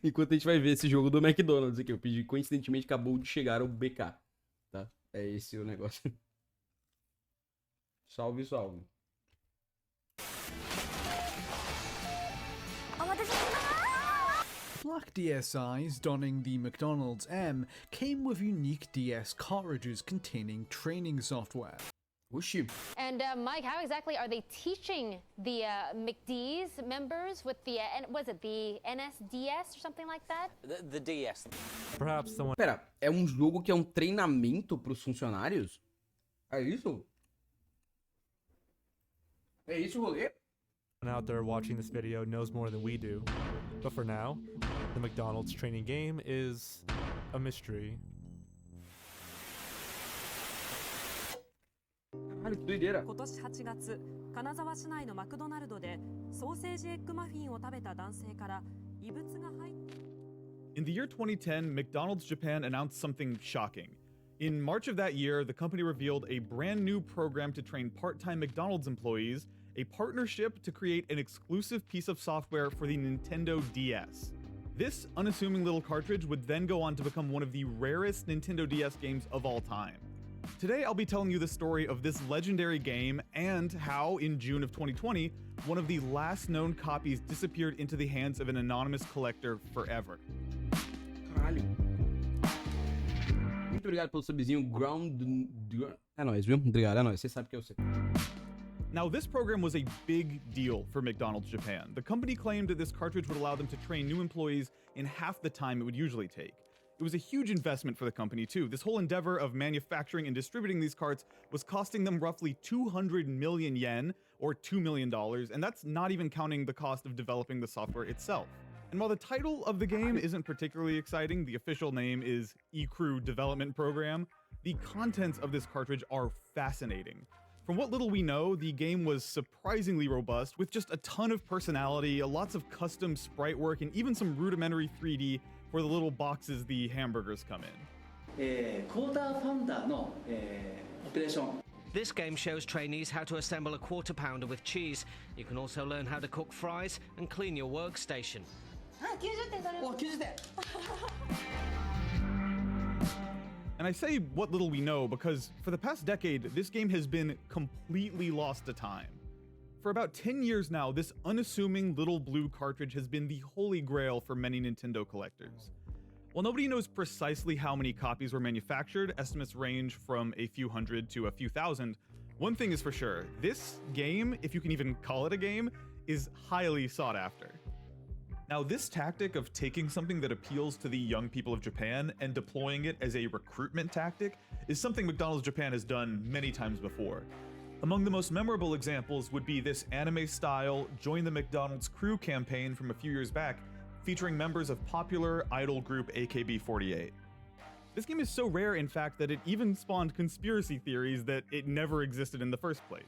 Enquanto a gente vai ver esse jogo do McDonald's aqui. Eu pedi, coincidentemente, acabou de chegar o BK, tá? É esse o negócio. Salve, salve. Black DSIs donning the McDonald's M came with unique DS cartridges containing training software. Oxi. And Mike, how exactly are they teaching the McD's members with the, was it the NSDS or something like that? The DS. Perhaps someone Pera, é um jogo que é um treinamento pros funcionários? É isso? É isso o rolê? out there watching this video knows more than we do. But for now, the McDonald's training game is a mystery. Caralho, que doideira. 今年8月、金沢市内のマクドナルドでソーセージエッグマフィンを食べた男性から異物が入って In the year 2010, McDonald's Japan announced something shocking. In March of that year, the company revealed a brand new program to train part-time McDonald's employees, a partnership to create an exclusive piece of software for the Nintendo DS. This unassuming little cartridge would then go on to become one of the rarest Nintendo DS games of all time. Today, I'll be telling you the story of this legendary game and how, in June of 2020, one of the last known copies disappeared into the hands of an anonymous collector forever. Caralho. Muito obrigado pelo subzinho. Ground. É nóis, viu? Obrigado, é nóis. Você sabe que eu sei. Now, this program was a big deal for McDonald's Japan. The company claimed that this cartridge would allow them to train new employees in half the time it would usually take. It was a huge investment for the company, too. This whole endeavor of manufacturing and distributing these carts was costing them roughly 200 million yen, or $2 million, and that's not even counting the cost of developing the software itself. And while the title of the game isn't particularly exciting, the official name is eCrew Development Program, the contents of this cartridge are fascinating. From what little we know, the game was surprisingly robust, with just a ton of personality, lots of custom sprite work, and even some rudimentary 3D for the little boxes the hamburgers come in. This game shows trainees how to assemble a quarter pounder with cheese. You can also learn how to cook fries and clean your workstation. And I say what little we know because for the past decade, this game has been completely lost to time. For about 10 years now, this unassuming little blue cartridge has been the holy grail for many Nintendo collectors. While nobody knows precisely how many copies were manufactured, estimates range from a few hundred to a few thousand, one thing is for sure, this game, if you can even call it a game, is highly sought after. Now, this tactic of taking something that appeals to the young people of Japan and deploying it as a recruitment tactic is something McDonald's Japan has done many times before. Among the most memorable examples would be this anime-style Join the McDonald's Crew campaign from a few years back, featuring members of popular idol group AKB48. This game is so rare, in fact, that it even spawned conspiracy theories that it never existed in the first place.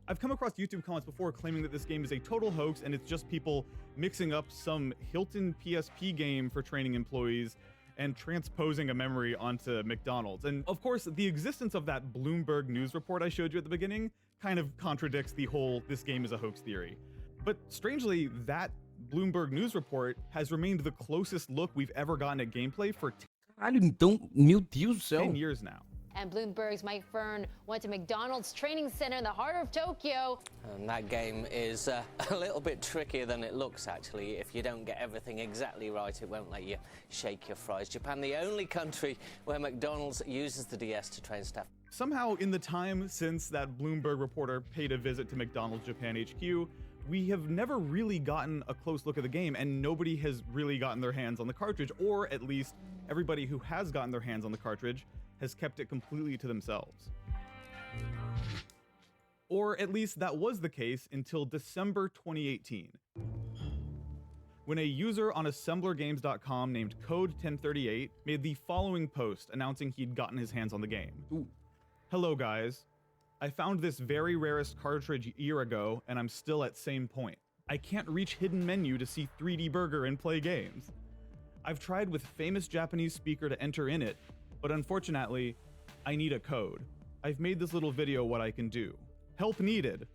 I've come across YouTube comments before claiming that this game is a total hoax and it's just people mixing up some Hilton PSP game for training employees and transposing a memory onto McDonald's. And of course, the existence of that Bloomberg news report I showed you at the beginning kind of contradicts the whole this game is a hoax theory. But strangely, that Bloomberg news report has remained the closest look we've ever gotten at gameplay for Caralho, então, meu Deus do céu. 10 years now. And Bloomberg's Mike Fern went to McDonald's training center in the heart of Tokyo. And that game is a little bit trickier than it looks, actually. If you don't get everything exactly right, it won't let you shake your fries. Japan, the only country where McDonald's uses the DS to train staff. Somehow, in the time since that Bloomberg reporter paid a visit to McDonald's Japan HQ, we have never really gotten a close look at the game, and nobody has really gotten their hands on the cartridge, or at least everybody who has gotten their hands on the cartridge has kept it completely to themselves. Or at least that was the case until December 2018, when a user on assemblergames.com named Code1038 made the following post announcing he'd gotten his hands on the game. Ooh. Hello guys, I found this very rarest cartridge a year ago and I'm still at same point. I can't reach hidden menu to see 3D burger and play games. I've tried with famous Japanese speaker to enter in it, but unfortunately, I need a code. I've made this little video what I can do. Help needed.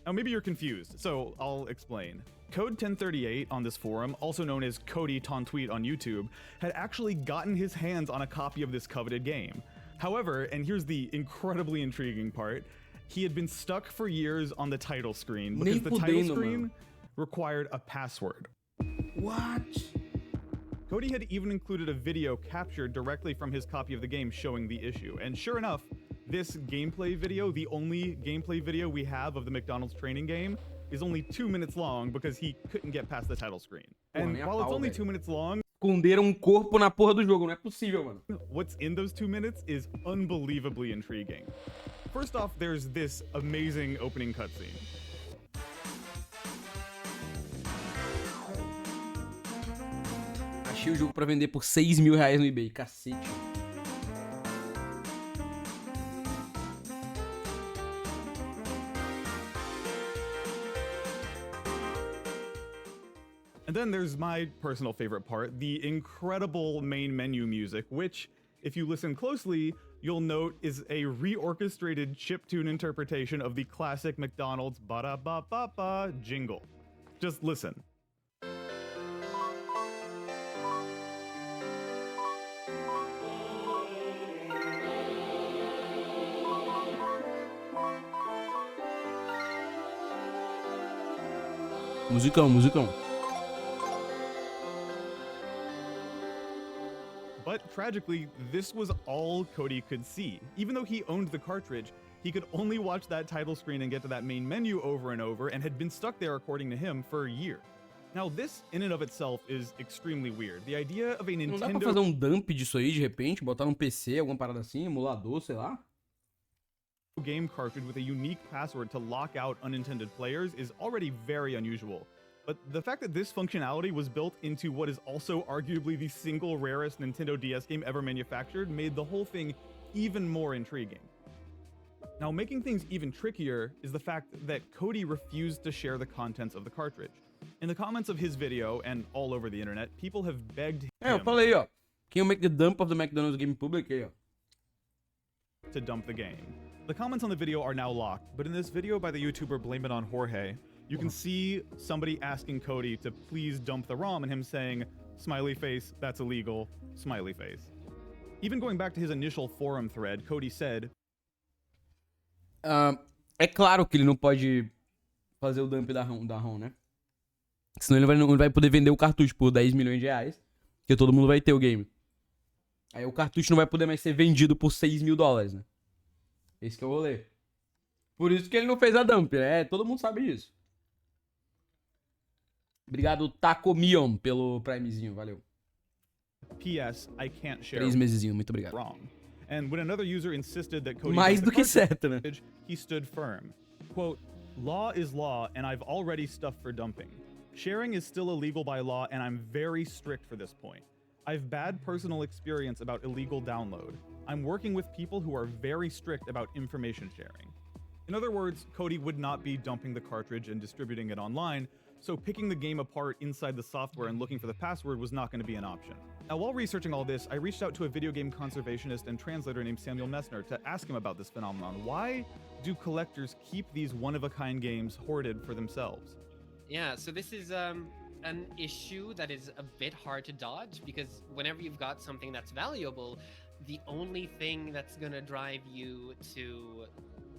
Now maybe you're confused, so I'll explain. Code 1038 on this forum, also known as Cody Tontweet on YouTube, had actually gotten his hands on a copy of this coveted game. However, and here's the incredibly intriguing part, he had been stuck for years on the title screen because the title screen required a password. What? Cody had even included a video captured directly from his copy of the game showing the issue. And sure enough, this gameplay video, the only gameplay video we have of the McDonald's training game, is only 2 minutes long because he couldn't get past the title screen. And while it's only 2 minutes long, esconderam corpo na porra do jogo, não é possível, mano. what's in those 2 minutes is unbelievably intriguing. First off, there's this amazing opening cutscene. Achei o jogo pra vender por 6 mil reais no eBay, cacete. And then there's my personal favorite part, the incredible main menu music, which, if you listen closely, you'll note is a reorchestrated chiptune interpretation of the classic McDonald's ba-da-ba-ba-ba jingle. Just listen. Musicão, musicão. But tragically, this was all Cody could see. Even though he owned the cartridge, he could only watch that title screen and get to that main menu over and over, and had been stuck there, according to him, for a year. Now, this, in and of itself, is extremely weird. The idea of a Não dá pra Nintendo fazer um dump disso aí, de repente? Botar num PC, alguma parada assim, emulador, sei lá? game cartridge with a unique password to lock out unintended players is already very unusual. But the fact that this functionality was built into what is also arguably the single rarest Nintendo DS game ever manufactured made the whole thing even more intriguing. Now, making things even trickier is the fact that Cody refused to share the contents of the cartridge. In the comments of his video, and all over the internet, people have begged him eu falei, ó. Can you make the dump of the McDonald's game public? Aí, ó. to dump the game. The comments on the video are now locked, but in this video by the YouTuber Blame It On Jorge, you can see somebody asking Cody to please dump the ROM and him saying, smiley face, that's illegal, smiley face. Even going back to his initial forum thread, Cody said, É claro que ele não pode fazer o dump da ROM, né? Senão ele não vai poder vender o cartucho por 10 milhões de reais, porque todo mundo vai ter o game. Aí o cartucho não vai poder mais ser vendido por 6 mil dólares, né? Esse que é o rolê. Por isso que ele não fez a dump, né? Todo mundo sabe disso. Obrigado, Tacomion, pelo Primezinho, valeu. P.S. I can't share 3 mesezinho, muito obrigado. ROM. And when another user insisted that Cody Mais dump do the que certo, né? cartridge, he stood firm. Quote, law is law, and I've already stuffed for dumping. Sharing is still illegal by law, and I'm very strict for this point. I've bad personal experience about illegal download. I'm working with people who are very strict about information sharing. In other words, Cody would not be dumping the cartridge and distributing it online, so picking the game apart inside the software and looking for the password was not going to be an option. Now, while researching all this, I reached out to a video game conservationist and translator named Samuel Messner to ask him about this phenomenon. Why do collectors keep these one-of-a-kind games hoarded for themselves? Yeah, so this is an issue that is a bit hard to dodge, because whenever you've got something that's valuable, the only thing that's going to drive you to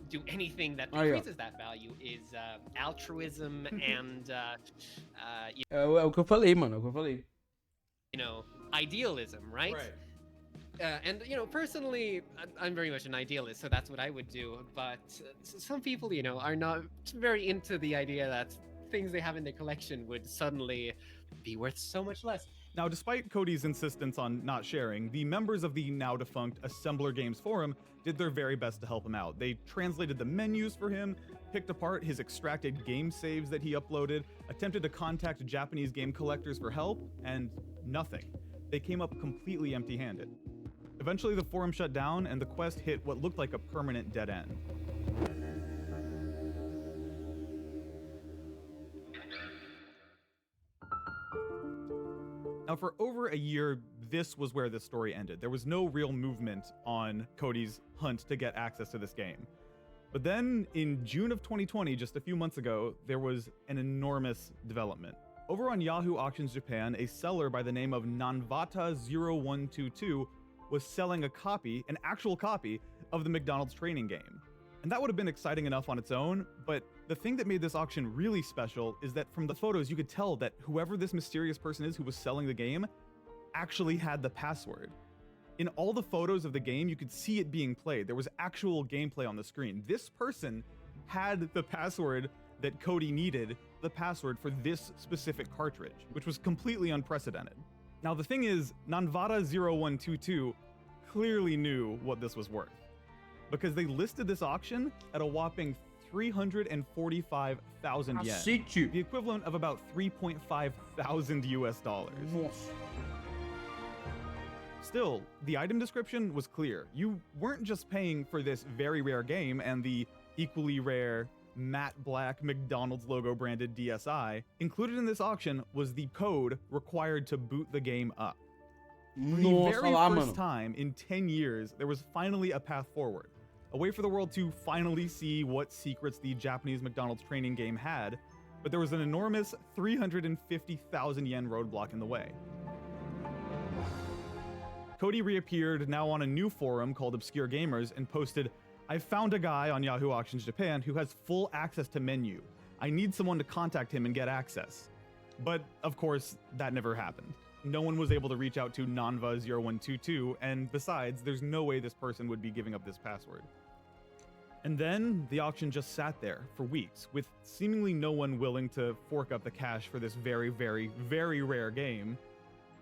do anything that increases that value is altruism and É o que eu falei, mano, é o que eu falei. you know, idealism, right? And you know, personally, I'm very much an idealist, so that's what I would do. But some people, you know, are not very into the idea that things they have in their collection would suddenly be worth so much less. Now, despite Cody's insistence on not sharing, the members of the now defunct Assembler Games forum did their very best to help him out. They translated the menus for him, picked apart his extracted game saves that he uploaded, attempted to contact Japanese game collectors for help, and nothing. They came up completely empty-handed. Eventually, the forum shut down, and the quest hit what looked like a permanent dead end. Now, for over a year, this was where this story ended. There was no real movement on Cody's hunt to get access to this game. But then in June of 2020, just a few months ago, there was an enormous development. Over on Yahoo Auctions Japan, a seller by the name of Nanvata0122 was selling a copy, an actual copy, of the McDonald's training game. And that would have been exciting enough on its own, but the thing that made this auction really special is that from the photos you could tell that whoever this mysterious person is who was selling the game actually had the password. In all the photos of the game, you could see it being played. There was actual gameplay on the screen. This person had the password that Cody needed, the password for this specific cartridge, which was completely unprecedented. Now the thing is, Nanvata0122 clearly knew what this was worth, because they listed this auction at a whopping 345,000 yen, the equivalent of about 3.5 thousand US dollars. Still, the item description was clear. You weren't just paying for this very rare game and the equally rare matte black McDonald's logo branded DSi. Included in this auction was the code required to boot the game up. For the very first time in 10 years, there was finally a path forward. A way for the world to finally see what secrets the Japanese McDonald's training game had, but there was an enormous 350,000 yen roadblock in the way. Cody reappeared now on a new forum called Obscure Gamers and posted, "I found a guy on Yahoo Auctions Japan who has full access to menu. I need someone to contact him and get access." But of course, that never happened. No one was able to reach out to Nanva0122, and besides, there's no way this person would be giving up this password. And then the auction just sat there for weeks, with seemingly no one willing to fork up the cash for this very, very, very rare game.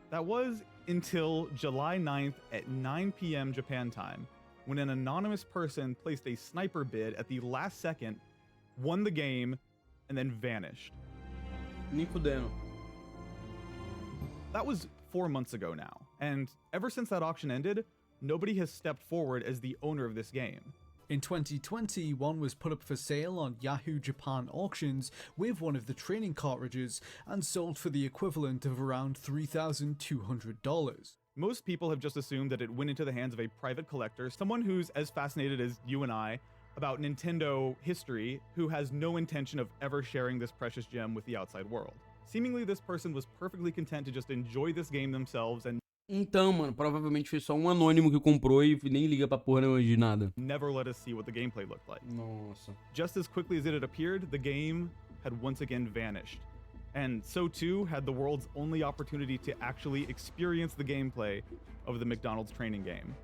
That was until July 9th at 9 p.m. Japan time, when an anonymous person placed a sniper bid at the last second, won the game, and then vanished. That was 4 months ago now, and ever since that auction ended, nobody has stepped forward as the owner of this game. In 2020, one was put up for sale on Yahoo Japan Auctions with one of the training cartridges and sold for the equivalent of around $3,200. Most people have just assumed that it went into the hands of a private collector, someone who's as fascinated as you and I about Nintendo history, who has no intention of ever sharing this precious gem with the outside world. Seemingly, this person was perfectly content to just enjoy this game themselves and Então, mano, provavelmente foi só um anônimo que comprou e nem liga pra porra de nada. never let us see what the gameplay looked like. Nossa. Just as quickly as it had appeared, the game had once again vanished. And so too had the world's only opportunity to actually experience the gameplay of the McDonald's training game.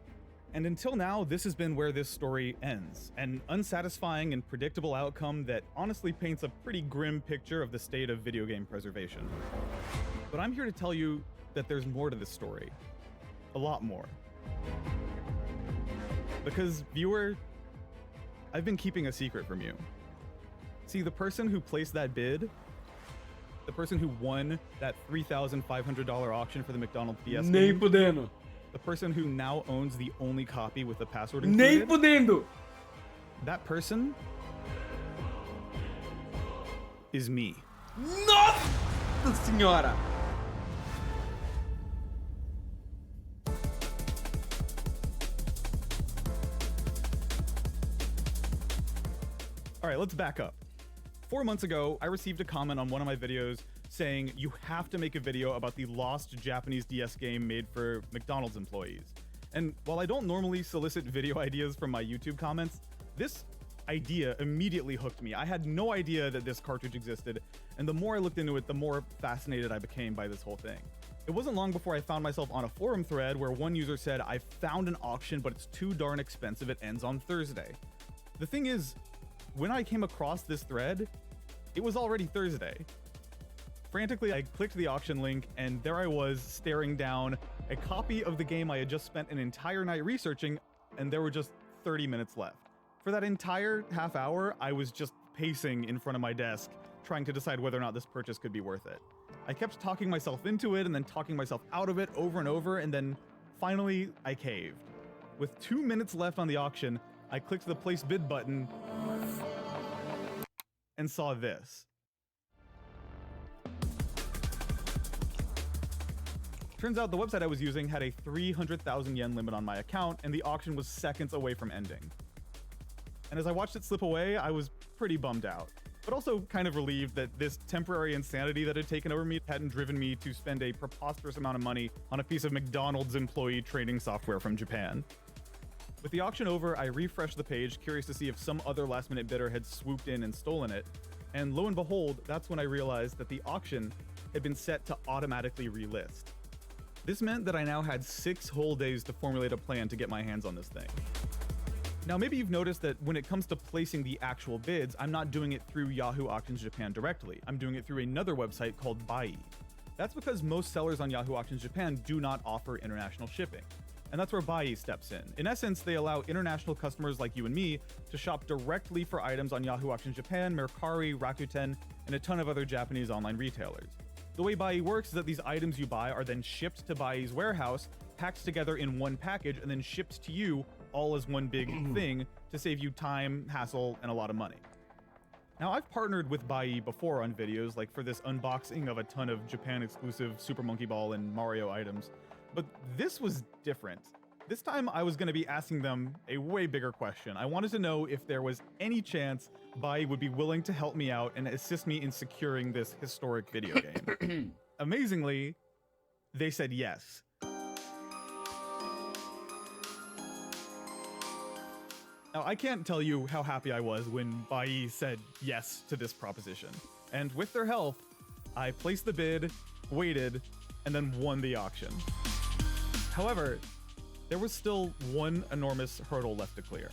And until now, this has been where this story ends. An unsatisfying and predictable outcome that honestly paints a pretty grim picture of the state of video game preservation. But I'm here to tell you that there's more to this story. A lot more. Because, viewer, I've been keeping a secret from you. See, the person who placed that bid, the person who won that $3,500 auction for the McDonald's DS Nem game, podendo. the person who now owns the only copy with the password Nem included, podendo. that person is me. Nossa senhora. All right, let's back up. 4 months ago, I received a comment on one of my videos saying you have to make a video about the lost Japanese DS game made for McDonald's employees. And while I don't normally solicit video ideas from my YouTube comments, this idea immediately hooked me. I had no idea that this cartridge existed, and the more I looked into it, the more fascinated I became by this whole thing. It wasn't long before I found myself on a forum thread where one user said, "I found an auction, but it's too darn expensive, it ends on Thursday." The thing is, when I came across this thread, it was already Thursday. Frantically, I clicked the auction link, and there I was staring down a copy of the game I had just spent an entire night researching, and there were just 30 minutes left. For that entire half hour, I was just pacing in front of my desk, trying to decide whether or not this purchase could be worth it. I kept talking myself into it and then talking myself out of it over and over, and then finally I caved. With 2 minutes left on the auction, I clicked the place bid button and saw this. Turns out the website I was using had a 300,000 yen limit on my account, and the auction was seconds away from ending. And as I watched it slip away, I was pretty bummed out, but also kind of relieved that this temporary insanity that had taken over me hadn't driven me to spend a preposterous amount of money on a piece of McDonald's employee training software from Japan. With the auction over, I refreshed the page, curious to see if some other last-minute bidder had swooped in and stolen it, and lo and behold, that's when I realized that the auction had been set to automatically relist. This meant that I now had 6 whole days to formulate a plan to get my hands on this thing. Now, maybe you've noticed that when it comes to placing the actual bids, I'm not doing it through Yahoo Auctions Japan directly. I'm doing it through another website called Bai. That's because most sellers on Yahoo Auctions Japan do not offer international shipping. And that's where Bai steps in. In essence, they allow international customers like you and me to shop directly for items on Yahoo Auctions Japan, Mercari, Rakuten, and a ton of other Japanese online retailers. The way Bai works is that these items you buy are then shipped to Bai's warehouse, packed together in one package, and then shipped to you all as one big thing to save you time, hassle, and a lot of money. Now, I've partnered with Bai before on videos, like for this unboxing of a ton of Japan-exclusive Super Monkey Ball and Mario items, but this was different. This time, I was going to be asking them a way bigger question. I wanted to know if there was any chance Bai would be willing to help me out and assist me in securing this historic video game. Amazingly, they said yes. Now, I can't tell you how happy I was when Bai said yes to this proposition. And with their help, I placed the bid, waited, and then won the auction. However, there was still one enormous hurdle left to clear.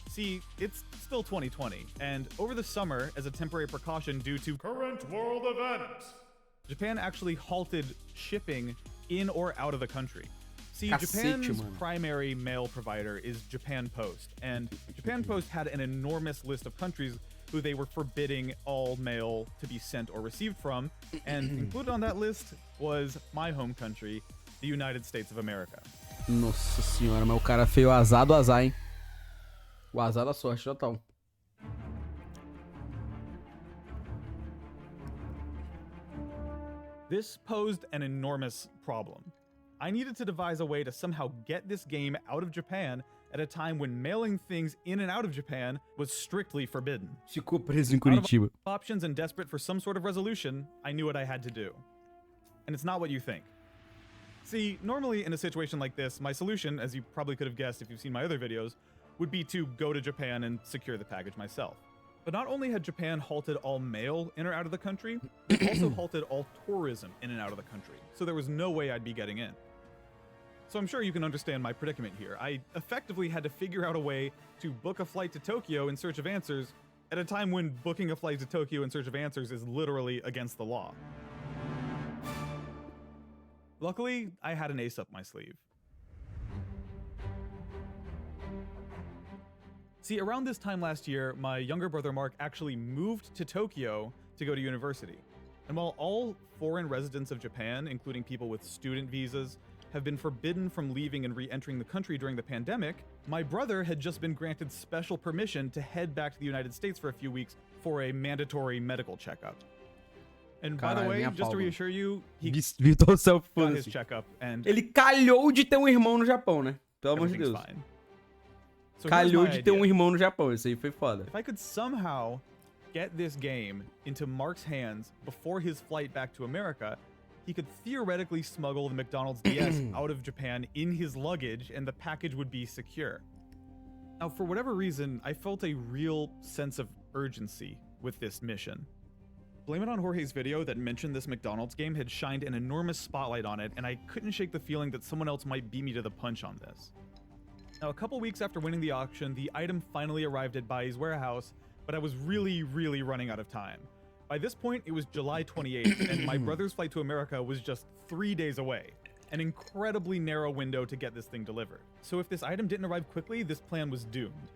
See, it's still 2020, and over the summer, as a temporary precaution due to current world events, Japan actually halted shipping in or out of the country. See, Japan's primary mail provider is Japan Post, and Japan Post had an enormous list of countries who they were forbidding all mail to be sent or received from, and included on that list was my home country, the United States of America. Nossa senhora, mas o cara feio azar do azar, hein? O azar da sorte total. This posed an enormous problem. I needed to devise a way to somehow get this game out of Japan at a time when mailing things in and out of Japan was strictly forbidden. Ficou preso em Curitiba. Options and desperate for some sort of resolution, I knew what I had to do. And it's not what you think. See, normally in a situation like this, my solution, as you probably could have guessed if you've seen my other videos, would be to go to Japan and secure the package myself. But not only had Japan halted all mail in or out of the country, they also halted all tourism in and out of the country, so there was no way I'd be getting in. So I'm sure you can understand my predicament here. I effectively had to figure out a way to book a flight to Tokyo in search of answers at a time when booking a flight to Tokyo in search of answers is literally against the law. Luckily, I had an ace up my sleeve. See, around this time last year, my younger brother Mark actually moved to Tokyo to go to university. And while all foreign residents of Japan, including people with student visas, have been forbidden from leaving and re-entering the country during the pandemic, my brother had just been granted special permission to head back to the United States for a few weeks for a mandatory medical checkup. And by the way, just to reassure you, he got his checkup and ele calhou de ter irmão no Japão, né? Pelo amor de Deus. Fine. So calhou de ter irmão no Japão, isso aí foi foda. If I could somehow get this game into Mark's hands before his flight back to America, he could theoretically smuggle the McDonald's DS out of Japan in his luggage and the package would be secure. Now, for whatever reason, I felt a real sense of urgency with this mission. Blame It on Jorge's video that mentioned this McDonald's game had shined an enormous spotlight on it, and I couldn't shake the feeling that someone else might beat me to the punch on this. Now, a couple weeks after winning the auction, the item finally arrived at Bai's warehouse, but I was really running out of time. By this point, it was July 28th, and my brother's flight to America was just 3 days away. An incredibly narrow window to get this thing delivered. So if this item didn't arrive quickly, this plan was doomed.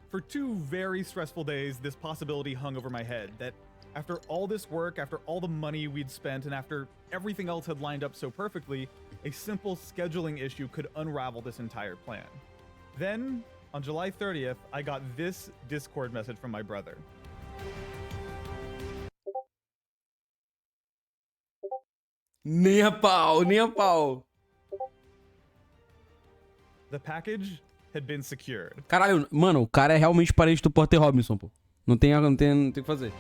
For 2 very stressful days, this possibility hung over my head, that after all this work, after all the money we'd spent, and after everything else had lined up so perfectly, a simple scheduling issue could unravel this entire plan. Then, on July 30th, I got this Discord message from my brother. Nem a pau, nem a pau. The package had been secured. Caralho, mano, o cara é realmente parente do Porter Robinson, pô. Não tem o que fazer.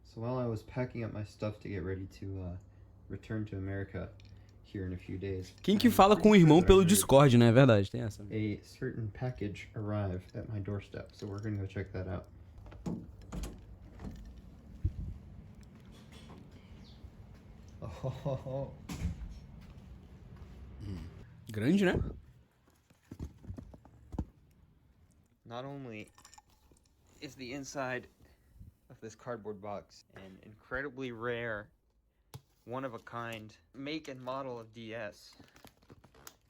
So while I was packing up my stuff to get ready to return to America here in a few days. Quem que fala com o irmão pelo Discord, né? É verdade, tem essa. A certain package arrived at my doorstep, so we're gonna go check that out. Oh. Grande, né? Not only is the inside of this cardboard box an incredibly rare, one-of-a-kind make and model of DS,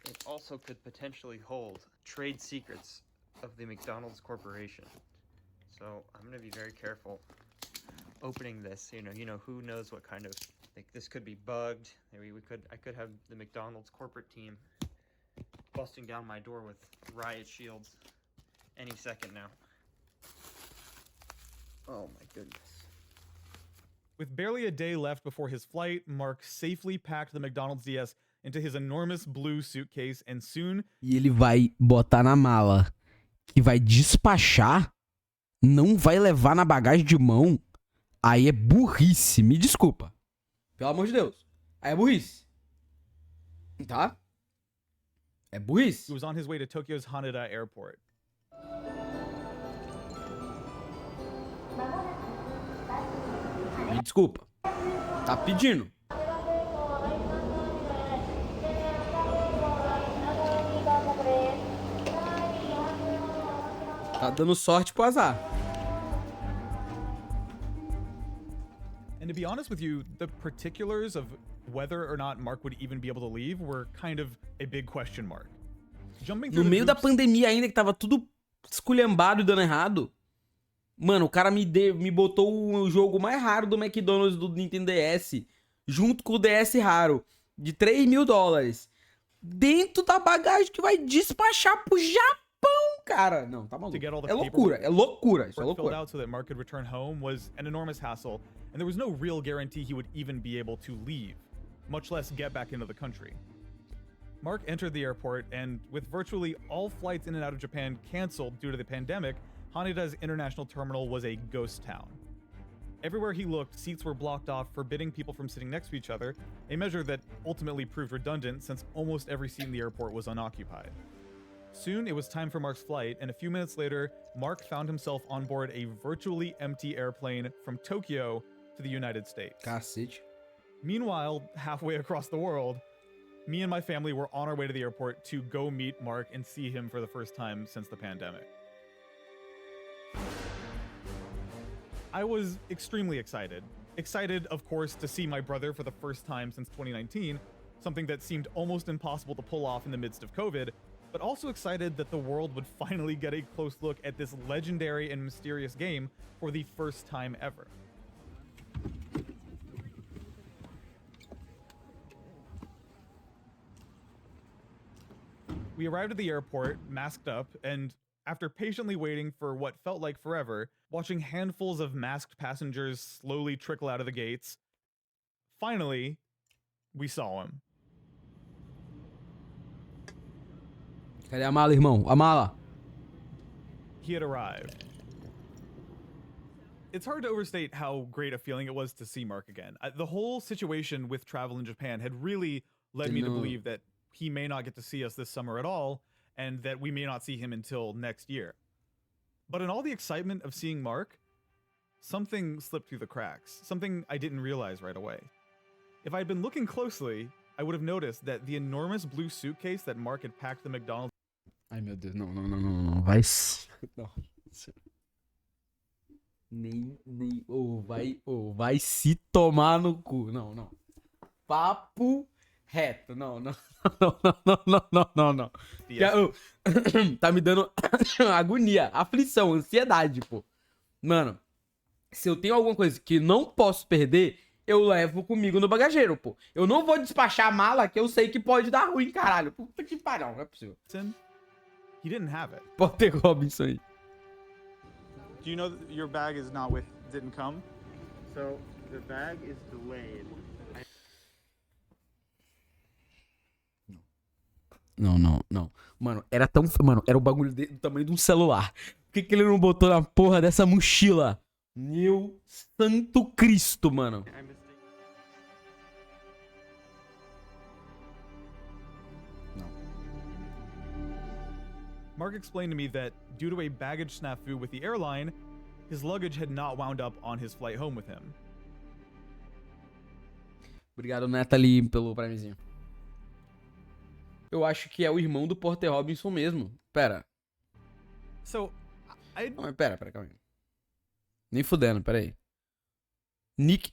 it also could potentially hold trade secrets of the McDonald's Corporation. So I'm gonna be very careful opening this. You know, who knows what kind of, like, this could be bugged. Maybe I could have the McDonald's corporate team busting down my door with riot shields any second now. Oh my goodness. With barely a day left before his flight, Mark safely packed the McDonald's DS into his enormous blue suitcase and soon... E ele vai botar na mala que vai despachar, não vai levar na bagagem de mão. Aí é burrice, me desculpa. Pelo amor de Deus. Aí é burrice. Tá? É burrice. He was on his way to Tokyo's Haneda airport. Me desculpa. Tá pedindo. Tá dando sorte pro azar. And to be honest with you, the particulars of whether or not Mark would even be able to leave were kind of a big question mark. Jumping through No meio da hoops, pandemia ainda, que tava tudo esculhambado e dando errado. Mano, o cara me botou o jogo mais raro do McDonald's do Nintendo DS, junto com o DS raro, de $3.000, dentro da bagagem que vai despachar pro Japão, cara. Não, tá maluco. É loucura, é loucura, isso é filled loucura. out so that Mark could return home was an enormous hassle, and there was no real guarantee he would even be able to leave, much less get back into the country. Mark entered the airport, and with virtually all flights in and out of Japan canceled due to the pandemic, Haneda's international terminal was a ghost town. Everywhere he looked, seats were blocked off, forbidding people from sitting next to each other, a measure that ultimately proved redundant since almost every seat in the airport was unoccupied. Soon, it was time for Mark's flight, and a few minutes later, Mark found himself on board a virtually empty airplane from Tokyo to the United States. Cacete. Meanwhile, halfway across the world, me and my family were on our way to the airport to go meet Mark and see him for the first time since the pandemic. I was extremely excited. Excited, of course, to see my brother for the first time since 2019, something that seemed almost impossible to pull off in the midst of COVID, but also excited that the world would finally get a close look at this legendary and mysterious game for the first time ever. We arrived at the airport, masked up, and after patiently waiting for what felt like forever, watching handfuls of masked passengers slowly trickle out of the gates, finally, we saw him. Cadê a mala, irmão? A mala. He had arrived. It's hard to overstate how great a feeling it was to see Mark again. The whole situation with travel in Japan had really led me to believe that he may not get to see us this summer at all, and that we may not see him until next year. But in all the excitement of seeing Mark, something slipped through the cracks, something I didn't realize right away. If I had been looking closely, I would have noticed that the enormous blue suitcase that Mark had packed the McDonald's... Ai, meu Deus, não. Vai... Não. Vai se tomar no cu. Não. Papo reto. Não. Tá me dando agonia, aflição, ansiedade, pô. Mano, se eu tenho alguma coisa que não posso perder, eu levo comigo no bagageiro, pô. Eu não vou despachar a mala que eu sei que pode dar ruim, caralho. Puta que pariu, não é possível. He didn't have it. Pode ter Robinson aí. Do you know that your bag is not didn't come? So, the bag is delayed. Não. Mano, era tão... Mano, era o bagulho do tamanho de um celular. Por que ele não botou na porra dessa mochila? Meu santo Cristo, mano. Mark explained to me that due to a baggage snafu with the airline, his luggage had not wound up on his flight home with him. Obrigado, Natalie, pelo primezinho. Eu acho que é o irmão do Porter Robinson mesmo. Pera. So, Não, mas pera, calma aí. Nem fudendo, pera aí. Nick...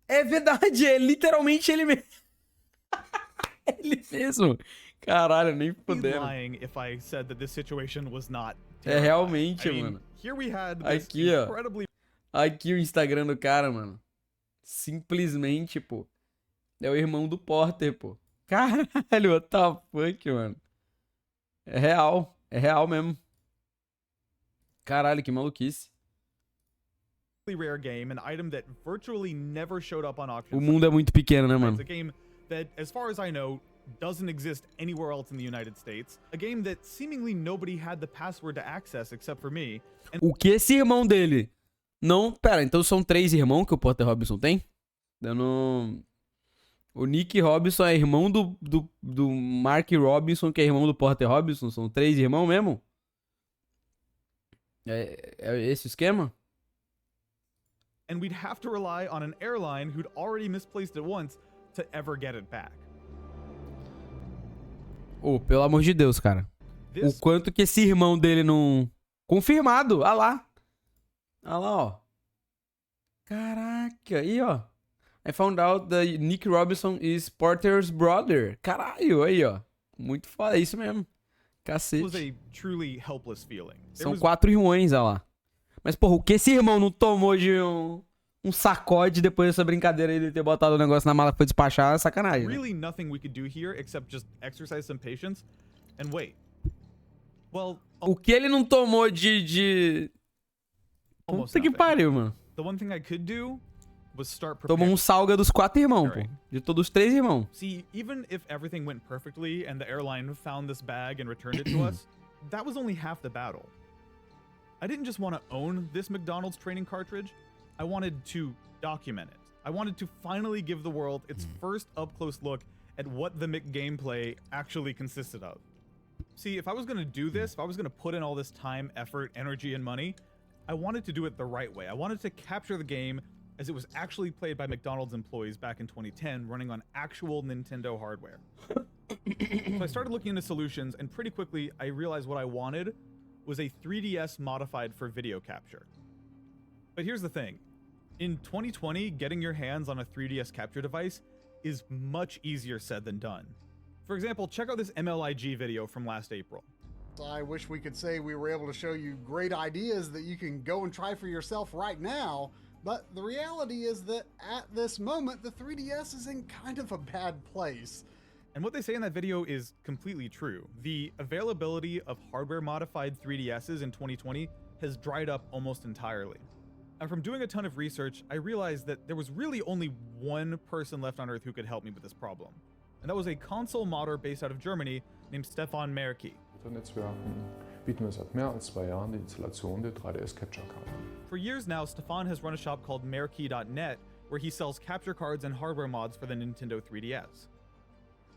É verdade, é literalmente ele mesmo. Ele mesmo. Caralho, nem fudendo. Lying if I said that this situation was not É realmente, I mean, mano. Here we had this Aqui, ó. incredibly... Aqui o Instagram do cara, mano. Simplesmente, pô. É o irmão do Porter, pô. Caralho, what the fuck, mano. É real mesmo. Caralho, que maluquice. rare game, an item that virtually never showed up on auctions. O mundo é muito pequeno, né, mano? It's a game that, as far as I know, doesn't exist anywhere else in the United States. A game that seemingly nobody had the password to access except for me. And O que esse irmão dele? Não, pera, então são 3 irmãos que o Porter Robinson tem? Dando... O Nick Robinson é irmão do Mark Robinson, que é irmão do Porter Robinson. São 3 irmãos mesmo? É esse o esquema? and we'd have to rely on an airline who'd already misplaced it once to ever get it back. Ô, pelo amor de Deus, cara. O quanto que esse irmão dele não... Confirmado, ah lá. Ah lá, ó. Caraca, aí, ó. I found out that Nick Robinson is Porter's brother. Caralho, aí, ó. Muito foda, é isso mesmo. It was Cacete. a truly helpless feeling. São 4 irmãos, olha lá. Mas, porra, o que esse irmão não tomou de um sacode depois dessa brincadeira aí de ter botado o negócio na mala que foi despachar é sacanagem, né? Really nothing we could do here except just exercise some patience and wait. Well, O que ele não tomou de... almost Puta que nothing. pariu, mano. The one thing I could do was start Tomou preparing. um salga dos 4 irmãos, pô. De todos os 3 irmãos. See, even if everything went perfectly and the airline found this bag and returned it to us, that was only half the battle. I didn't just want to own this McDonald's training cartridge, I wanted to document it. I wanted to finally give the world its first up-close look at what the Mc gameplay actually consisted of. See, if I was going to do this, if I was going to put in all this time, effort, energy, and money, I wanted to do it the right way. I wanted to capture the game as it was actually played by McDonald's employees back in 2010, running on actual Nintendo hardware. So I started looking into solutions, and pretty quickly I realized what I wanted was a 3DS modified for video capture. But here's the thing. In 2020, getting your hands on a 3DS capture device is much easier said than done. For example, check out this MLIG video from last April. I wish we could say we were able to show you great ideas that you can go and try for yourself right now, but the reality is that at this moment, the 3DS is in kind of a bad place. And what they say in that video is completely true. The availability of hardware-modified 3DSs in 2020 has dried up almost entirely. And from doing a ton of research, I realized that there was really only one person left on Earth who could help me with this problem. And that was a console modder based out of Germany named Stefan Merki. Netzwerken bieten wir seit mehr als 2 Jahren die Installation der 3DS-Capture-Karte. For years now, Stefan has run a shop called Merki.net, where he sells capture cards and hardware mods for the Nintendo 3DS.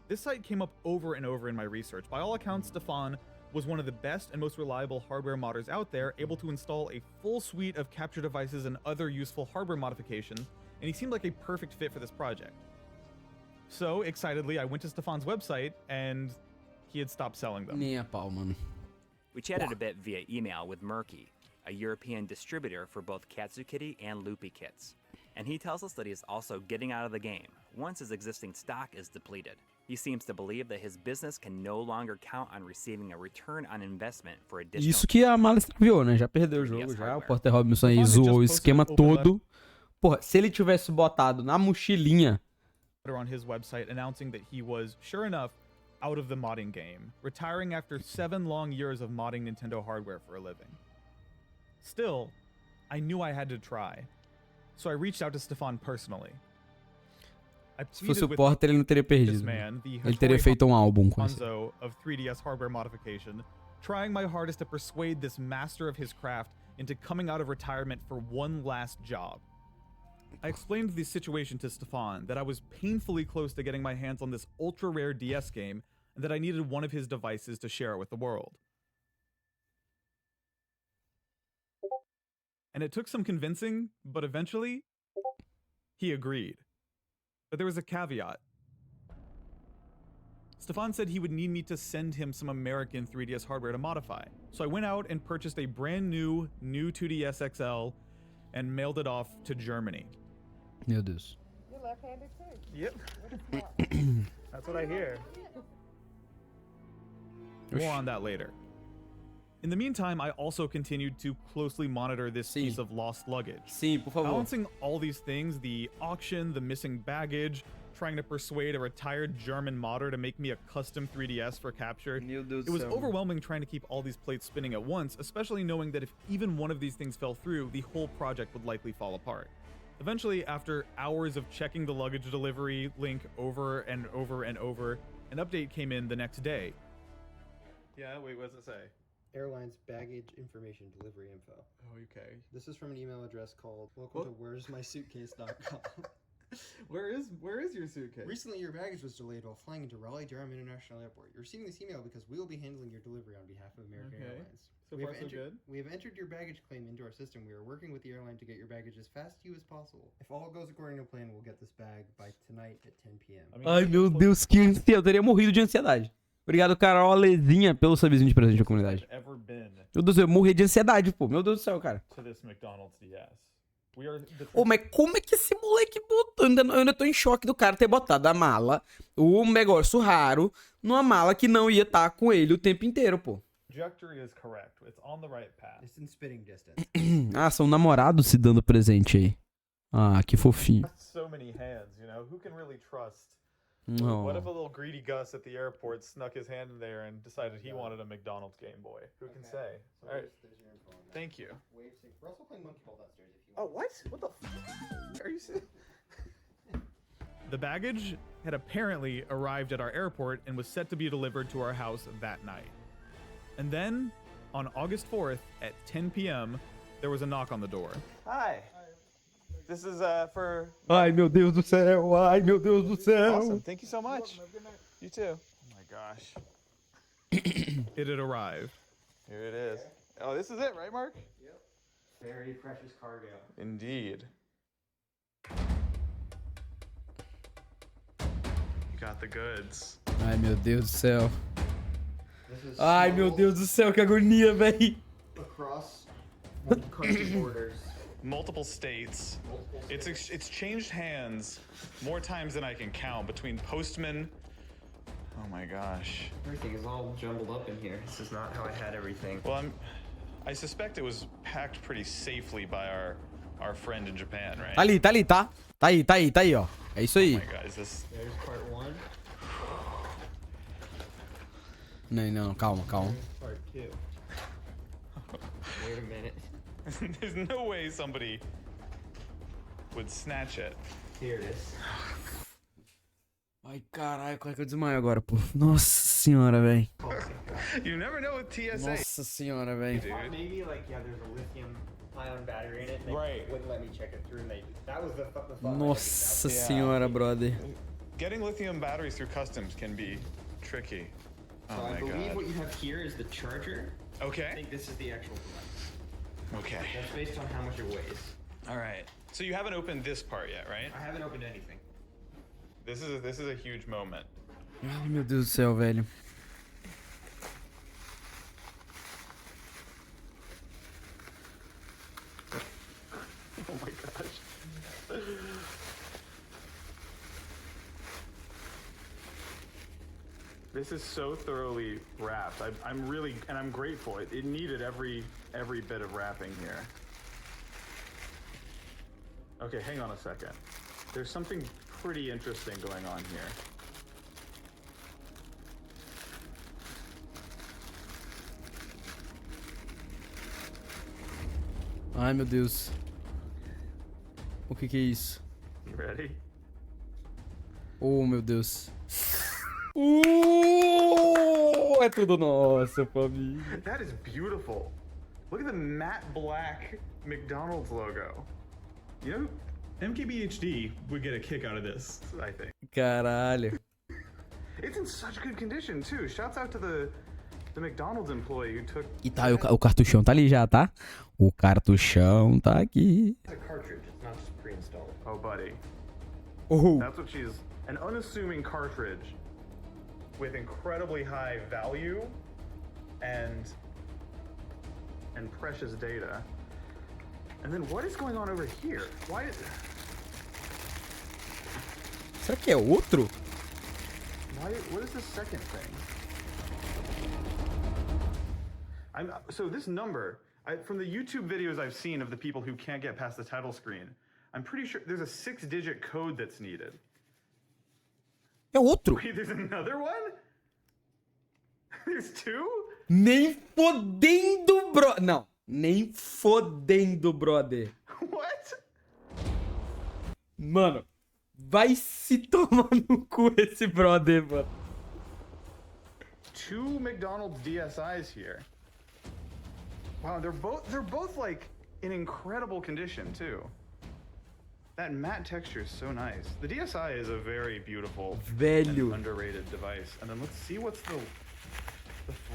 This site came up over and over in my research. By all accounts, Stefan was one of the best and most reliable hardware modders out there, able to install a full suite of capture devices and other useful hardware modifications, and he seemed like a perfect fit for this project. So, excitedly, I went to Stefan's website, and he had stopped selling them. Nem a pau, mano. We chatted a bit via email with Murky, a European distributor for both Katsukitty and Loopy kits. And he tells us that he is also getting out of the game once his existing stock is depleted. He seems to believe that his business can no longer count on receiving a return on investment for additional... Isso que a mala extraviou, né? Já perdeu o jogo, já. O Porter Robinson aí zoou o esquema todo. Porra, se ele tivesse botado na mochilinha... On his website announcing that he was, sure enough, out of the modding game, retiring after 7 long years of modding Nintendo hardware for a living. Still, I knew I had to try. So I reached out to Stefan personally. I Se fosse pleaded o with Porter, ele não teria this perdido. man, the Ele teria Hattori feito um álbum com isso. Hanzo of 3DS hardware modification, trying my hardest to persuade this master of his craft into coming out of retirement for one last job. I explained the situation to Stefan, that I was painfully close to getting my hands on this ultra-rare DS game, and that I needed one of his devices to share it with the world. And it took some convincing, but eventually, he agreed. But there was a caveat. Stefan said he would need me to send him some American 3DS hardware to modify. So I went out and purchased a brand new 2DS XL and mailed it off to Germany. Meu Deus. You're left-handed too. Yep. That's what I hear. More on that later. In the meantime, I also continued to closely monitor this piece of lost luggage. Sim, por favor. Balancing all these things, the auction, the missing baggage, trying to persuade a retired German modder to make me a custom 3DS for capture. It was overwhelming trying to keep all these plates spinning at once, especially knowing that if even one of these things fell through, the whole project would likely fall apart. Eventually, after hours of checking the luggage delivery link over and over and over, an update came in the next day. Yeah, wait, what does it say? Airlines baggage information delivery info. Oh, okay. This is from an email address called welcome to where'smysuitcase.com. Where is your suitcase? Recently, your baggage was delayed while flying into Raleigh-Durham International Airport. You're receiving this email because we will be handling your delivery on behalf of American Airlines. So far, so good. We have entered your baggage claim into our system. We are working with the airline to get your baggage as fast to you as possible. If all goes according to plan, we'll get this bag by tonight at 10 p.m. Ai, meu Deus, que ansiedade. Eu teria morrido de ansiedade. Obrigado, Carol Alezinha, pelo subzinho de presente da comunidade. Meu Deus, eu morri de ansiedade, pô. Meu Deus do céu, cara. To this McDonald's DS. Ô, mas como é que esse moleque botou? Eu ainda tô em choque do cara ter botado a mala, o negócio raro, numa mala que não ia estar com ele o tempo inteiro, pô. Trajectory is correct. It's on the right path. It's in spitting distance. Ah, são namorados se dando presente aí. Ah, que fofinho. So many hands, you know? Who can really trust? No. What if a little greedy Gus at the airport snuck his hand in there and decided he wanted a McDonald's Game Boy? Who can say? So All right. there's your info on that. Thank you. We're also playing Monkey Ball downstairs if you Oh, want. what? What the f***? Are you serious? The baggage had apparently arrived at our airport and was set to be delivered to our house that night. And then, on August 4th at 10 p.m., there was a knock on the door. Hi. This is for... Ai, meu Deus do céu. Ai, meu Deus do céu. Awesome. Thank you so much. You too. Oh my gosh. It had arrived. Here it is. Oh, this is it, right, Mark? Yep. Very precious cargo. Indeed. You got the goods. Ai, meu Deus do céu. This is Ai, meu Deus do céu, que agonia, véi. across country borders. Multiple states. It's changed hands more times than I can count between postmen. Oh my gosh. Everything is all jumbled up in here. This is not how I had everything. Well, I suspect it was packed pretty safely by our friend in Japan, right? Tá ali, tá ali, tá? Tá aí, ó. É isso aí. Oh my God, is this... There's part 1. Não, calma. Part 2. Wait a minute. There's no way somebody would snatch it. Here it is. Ai, caralho, como é que eu desmaio agora, pô? Nossa senhora, véi. You never know with TSA. Nossa senhora, véi. Maybe like there's a lithium-ion battery in it. And Right. They wouldn't let me check it through. And that was the thought. Nossa senhora, brother. Getting lithium batteries through customs can be tricky. So Oh I my believe God. what you have here is the charger. I Okay. think this is the actual device. Okay. That's based on how much it weighs. All right. So you haven't opened this part yet, right? I haven't opened anything. This is a huge moment. Ai, meu Deus do céu, velho. Oh my gosh. This is so thoroughly wrapped. I'm really, and I'm grateful. It needed every bit of wrapping here. Okay, hang on a second. There's something pretty interesting going on here. Ai, meu Deus. O que é isso? You ready? Oh, meu Deus. É tudo nosso, família. That is beautiful. Look at the matte black McDonald's logo. You know, MKBHD would get a kick out of this, I think. Caralho. It's in such good condition, too. Shouts out to the McDonald's employee who took... E tá, o cartuchão tá ali já, tá? O cartuchão tá aqui. It's a cartridge, it's not just pre-installed. Oh, buddy. Oh. That's what she's... An unassuming cartridge with incredibly high value and precious data. And then what is going on over here? Why is... Será que é outro? What is this second thing? So this number, from the YouTube videos I've seen of the people who can't get past the title screen, I'm pretty sure there's a 6-digit code that's needed. É outro. Wait, there's another one? There's two? Nem fodendo, bro. Não, nem fodendo, brother. What? Mano, vai se tomar no cu esse brother, mano. 2 McDonald's DSIs here. Wow, they're both like in incredible condition too. That matte texture is so nice. The DSi is a very beautiful and underrated device. And then let's see what's the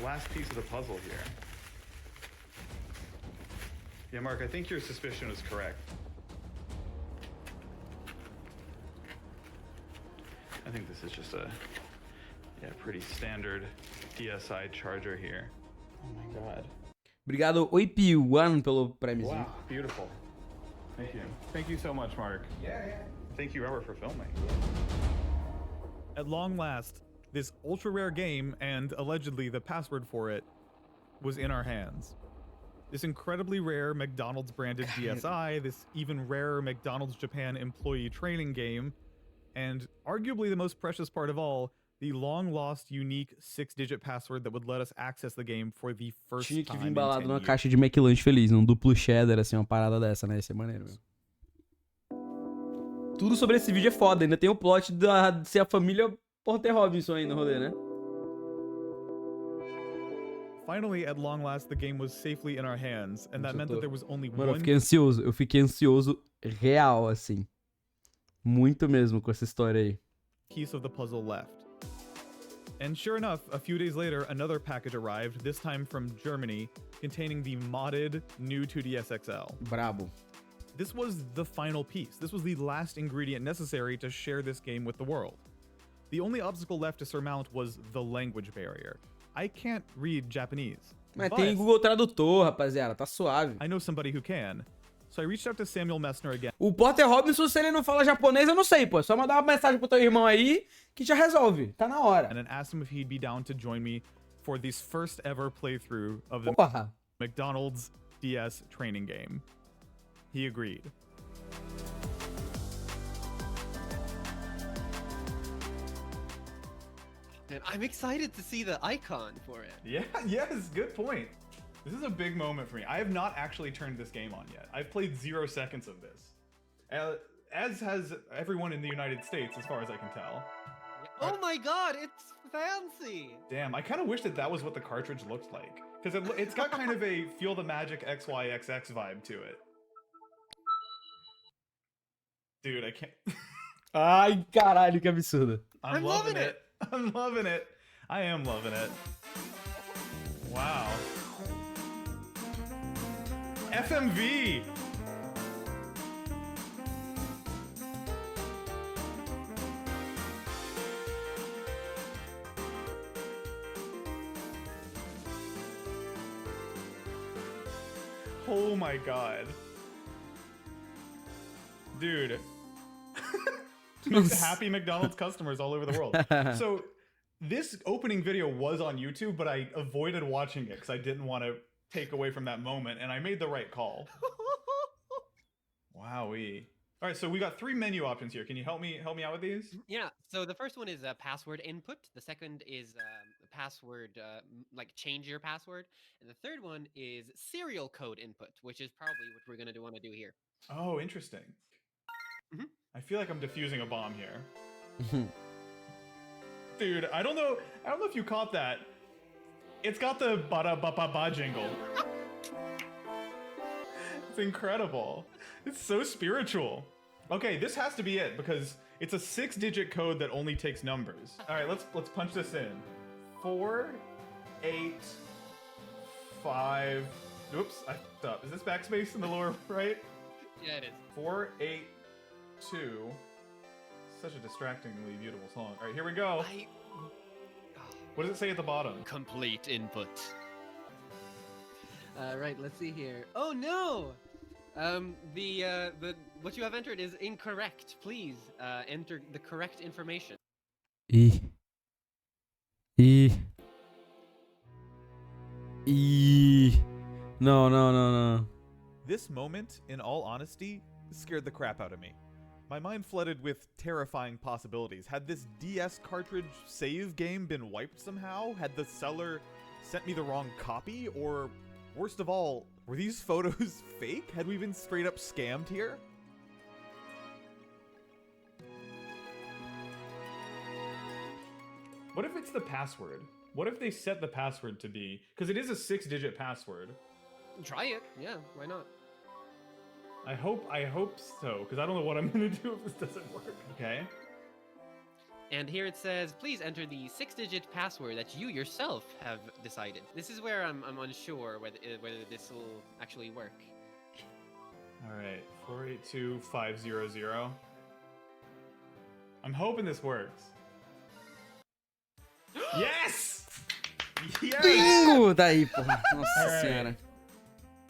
last piece of the puzzle here. Yeah, Mark, I think your suspicion is correct. I think this is just a pretty standard DSi charger here. Oh my god. Obrigado, Oip1 pelo Primezinho. Wow, beautiful. Thank you. Thank you so much, Mark. Yeah. Thank you, Robert, for filming. At long last, this ultra rare game and allegedly the password for it was in our hands. This incredibly rare McDonald's branded DSi, this even rarer McDonald's Japan employee training game, and arguably the most precious part of all, the long-lost, unique 6-digit password that would let us access the game for the first Tinha que time vir in embalado 10 numa years. caixa de McLanche feliz, num duplo cheddar, assim, uma parada dessa, né? Ia ser maneiro mesmo. Tudo sobre esse vídeo é foda, ainda tem o plot de ser a família Porter Robinson aí no rolê, né? Finally, at long last, the game was safely in our hands, and that meant that there was only Mano, one eu fiquei ansioso real, assim. Muito mesmo com essa história aí. piece of the puzzle left. And sure enough, a few days later, another package arrived, this time from Germany, containing the modded new 2DS XL. Brabo. This was the final piece. This was the last ingredient necessary to share this game with the world. The only obstacle left to surmount was the language barrier. I can't read Japanese. Mas but tem Google Tradutor, rapaziada, tá suave. I know somebody who can. So I reached out to Samuel Messner again. O Porter Robinson, se ele não fala japonês, eu não sei, pô. É só mandar uma mensagem pro teu irmão aí que já resolve. Tá na hora. And then asked him if he'd be down to join me for this first ever playthrough of the Porra. McDonald's DS training game. He agreed. And I'm excited to see the icon for it. Yeah, yes, good point. This is a big moment for me. I have not actually turned this game on yet. I've played 0 seconds of this. As has everyone in the United States, as far as I can tell. Oh my god, it's fancy! Damn, I kind of wish that was what the cartridge looked like. Because it's got kind of a Feel the Magic XYXX vibe to it. Dude, I can't... Ai, caralho, que absurdo. I'm loving it. I'm loving it. I am loving it. Wow. FMV! Oh my god. Dude. Makes happy McDonald's customers all over the world. So this opening video was on YouTube, but I avoided watching it because I didn't want to take away from that moment, and I made the right call. Wowee. All right, so we got 3 menu options here. Can you help me out with these? Yeah, so the first one is password input. The second is password, like change your password. And the third one is serial code input, which is probably what we're going to want to do here. Oh, interesting. I feel like I'm defusing a bomb here. Dude, I don't know if you caught that. It's got the ba-da-ba-ba-ba jingle. It's incredible. It's so spiritual. Okay, this has to be it because it's a 6-digit code that only takes numbers. All right, let's punch this in. 4, 8, 5. Oops, I fucked up. Is this backspace in the lower right? Yeah, it is. 4, 8, 2. Such a distractingly beautiful song. All right, here we go. What does it say at the bottom? Complete input. Right, let's see here. Oh no! The what you have entered is incorrect. Please enter the correct information. No. This moment, in all honesty, scared the crap out of me. My mind flooded with terrifying possibilities. Had this DS cartridge save game been wiped somehow? Had the seller sent me the wrong copy? Or, worst of all, were these photos fake? Had we been straight up scammed here? What if it's the password? What if they set the password to be... Because it is a 6-digit password. Try it. Yeah, why not? I hope so, because I don't know what I'm going to do if this doesn't work. Okay. And here it says, please enter the 6-digit password that you yourself have decided. This is where I'm unsure whether this will actually work. All right, 482500. I'm hoping this works. Yes! Yes! Bingo! Tá aí, porra. Nossa All senhora. right.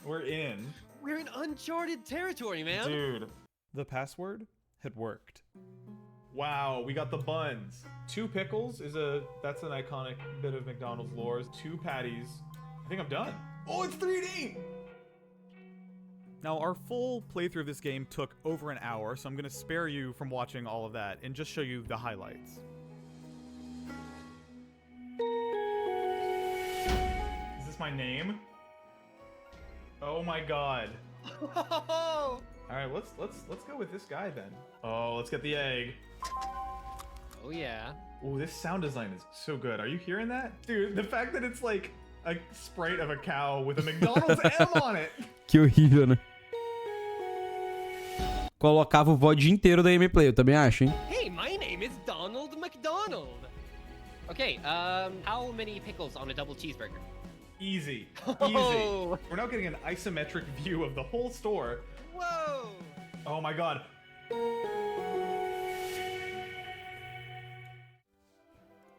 We're in. We're in uncharted territory, man. Dude, the password had worked. Wow, we got the buns. 2 pickles that's an iconic bit of McDonald's lore. 2 patties. I think I'm done. Oh, it's 3D! Now, our full playthrough of this game took over an hour, so I'm going to spare you from watching all of that and just show you the highlights. Is this my name? Oh my god. All right, let's go with this guy then. Oh, let's get the egg. Oh yeah. Oh, this sound design is so good. Are you hearing that? Dude, the fact that it's like a sprite of a cow with a McDonald's M on it. Que horrível, né? Colocava o VOD inteiro da gameplay, eu também acho, hein? Hey, my name is Donald McDonald. Okay, how many pickles on a double cheeseburger? Easy. Oh. Easy. We're now getting an isometric view of the whole store. Whoa! Oh my god.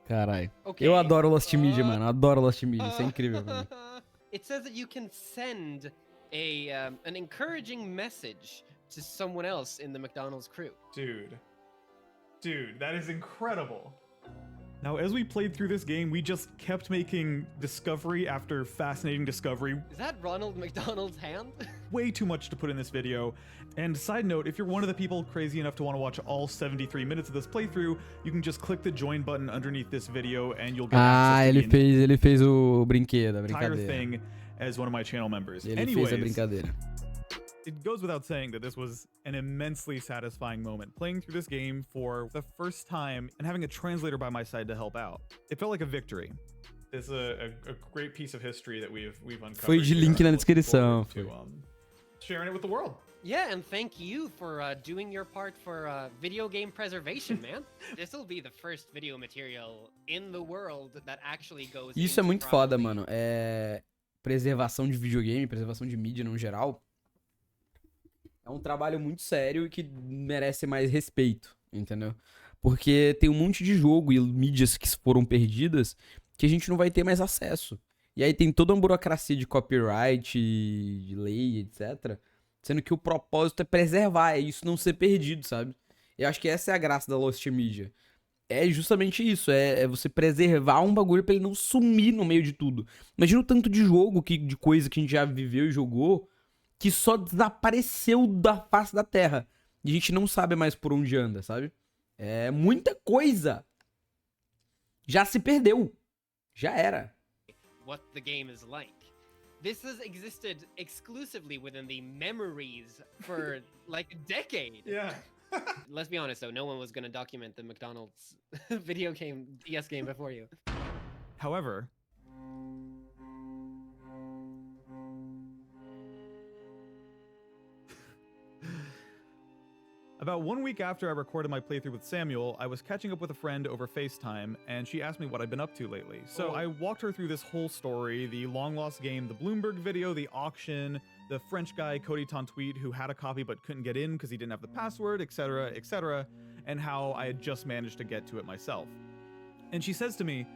Caralho. Okay. Eu adoro Lost Media, mano. Adoro Lost Media. Isso é incrível, velho. It says that you can send an encouraging message to someone else in the McDonald's crew. Dude, that is incredible. Now, as we played through this game, we just kept making discovery after fascinating discovery. Is that Ronald McDonald's hand? Way too much to put in this video. And side note, if you're one of the people crazy enough to want to watch all 73 minutes of this playthrough, you can just click the join button underneath this video and you'll get access to ele fez o brinquedo, a entire brincadeira. thing as one of my channel members. Ele Anyways, fez a brincadeira. it goes without saying that this was an immensely satisfying moment, playing through this game for the first time and having a translator by my side to help out. It felt like a victory. It's a great piece of history that we've uncovered. Foi de link na descrição. To, sharing it with the world. Yeah, and thank you for doing your part for video game preservation, man. This will be the first video material in the world that actually goes. Isso é muito foda, mano. Preservação de videogame, preservação de mídia no geral. É um trabalho muito sério e que merece mais respeito, entendeu? Porque tem um monte de jogo e mídias que foram perdidas que a gente não vai ter mais acesso. E aí tem toda uma burocracia de copyright, de lei, etc. Sendo que o propósito é preservar, é isso não ser perdido, sabe? Eu acho que essa é a graça da Lost Media. É justamente isso, é você preservar um bagulho pra ele não sumir no meio de tudo. Imagina o tanto de jogo, de coisa que a gente já viveu e jogou, que só desapareceu da face da Terra. E a gente não sabe mais por onde anda, sabe? É muita coisa. Já se perdeu. Já era. What the game is like. This has existed exclusively within the memories for like a decade. Yeah. Let's be honest though, no one was going to document the McDonald's video game, DS game before you. However, about 1 week after I recorded my playthrough with Samuel, I was catching up with a friend over FaceTime, and she asked me what I'd been up to lately. So I walked her through this whole story, the long-lost game, the Bloomberg video, the auction, the French guy Cody Tontuit who had a copy but couldn't get in because he didn't have the password, etc., and how I had just managed to get to it myself. And she says to me,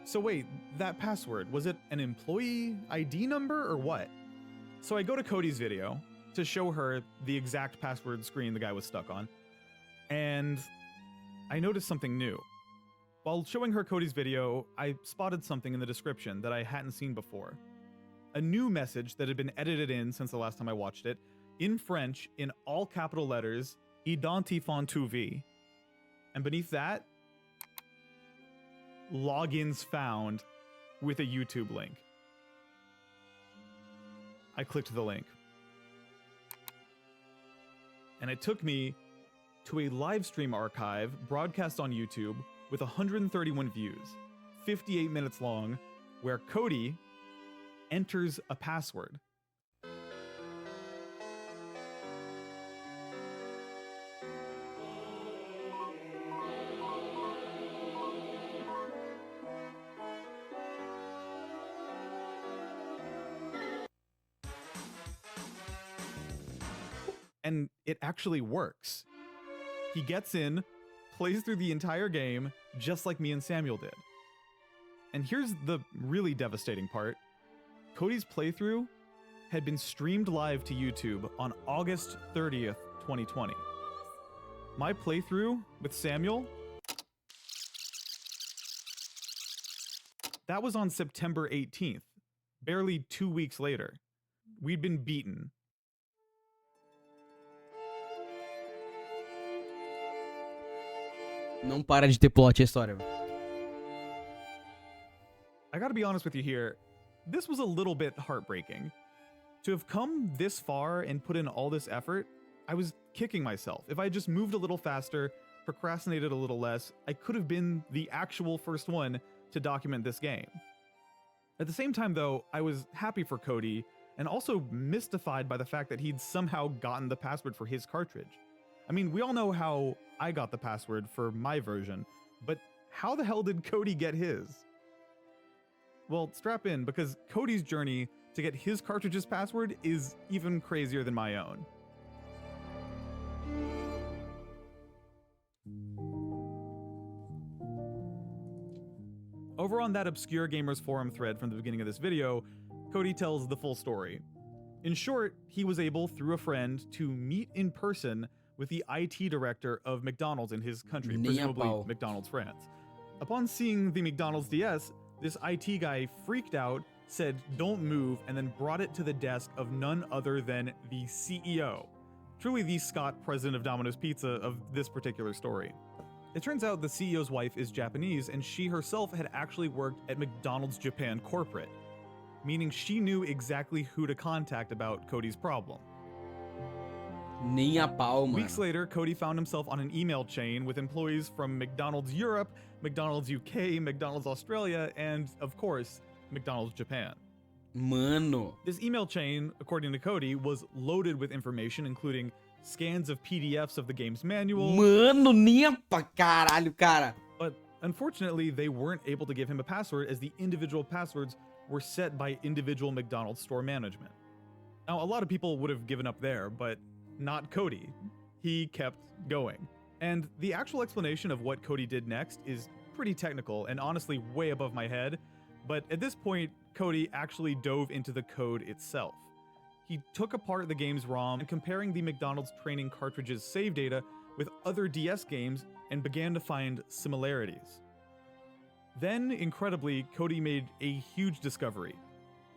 so wait, that password, was it an employee ID number or what? So I go to Cody's video to show her the exact password screen the guy was stuck on, and I noticed something new. While showing her Cody's video, I spotted something in the description that I hadn't seen before. A new message that had been edited in since the last time I watched it, in French, in all capital letters, Identifant tu vie. And beneath that, logins found with a YouTube link. I clicked the link. And it took me to a live stream archive broadcast on YouTube with 131 views, 58 minutes long, where Cody enters a password. And it actually works. He gets in, plays through the entire game, just like me and Samuel did. And here's the really devastating part. Cody's playthrough had been streamed live to YouTube on August 30th, 2020. My playthrough with Samuel, that was on September 18th, barely 2 weeks later. We'd been beaten. Não para de ter plot a história. I gotta be honest with you here, this was a little bit heartbreaking. To have come this far and put in all this effort, I was kicking myself. If I just moved a little faster, procrastinated a little less, I could have been the actual first one to document this game. At the same time though, I was happy for Cody and also mystified by the fact that he'd somehow gotten the password for his cartridge. I mean, we all know how I got the password for my version, but how the hell did Cody get his? Well, strap in, because Cody's journey to get his cartridge's password is even crazier than my own. Over on that Obscure Gamers forum thread from the beginning of this video, Cody tells the full story. In short, he was able, through a friend, to meet in person with the IT director of McDonald's in his country, presumably McDonald's France. Upon seeing the McDonald's DS, this IT guy freaked out, said don't move, and then brought it to the desk of none other than the CEO. Truly the Scott, president of Domino's Pizza, of this particular story. It turns out the CEO's wife is Japanese, and she herself had actually worked at McDonald's Japan corporate, meaning she knew exactly who to contact about Cody's problem. Nem a pau, mano. Weeks later, Cody found himself on an email chain with employees from McDonald's Europe, McDonald's UK, McDonald's Australia, and, of course, McDonald's Japan. Mano. This email chain, according to Cody, was loaded with information, including scans of PDFs of the game's manual. Mano, nem pra caralho, cara. But unfortunately, they weren't able to give him a password as the individual passwords were set by individual McDonald's store management. Now, a lot of people would have given up there, but not Cody. He kept going. And the actual explanation of what Cody did next is pretty technical and honestly way above my head, but at this point, Cody actually dove into the code itself. He took apart the game's ROM and comparing the McDonald's training cartridge's save data with other DS games and began to find similarities. Then, incredibly, Cody made a huge discovery.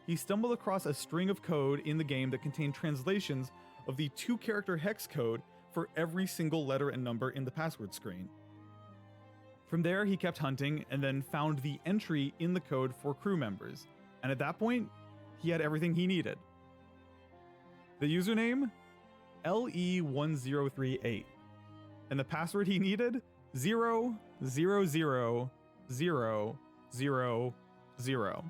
He stumbled across a string of code in the game that contained translations of the 2-character hex code for every single letter and number in the password screen. From there, he kept hunting and then found the entry in the code for crew members, and at that point, he had everything he needed. The username? LE1038. And the password he needed? 0000000.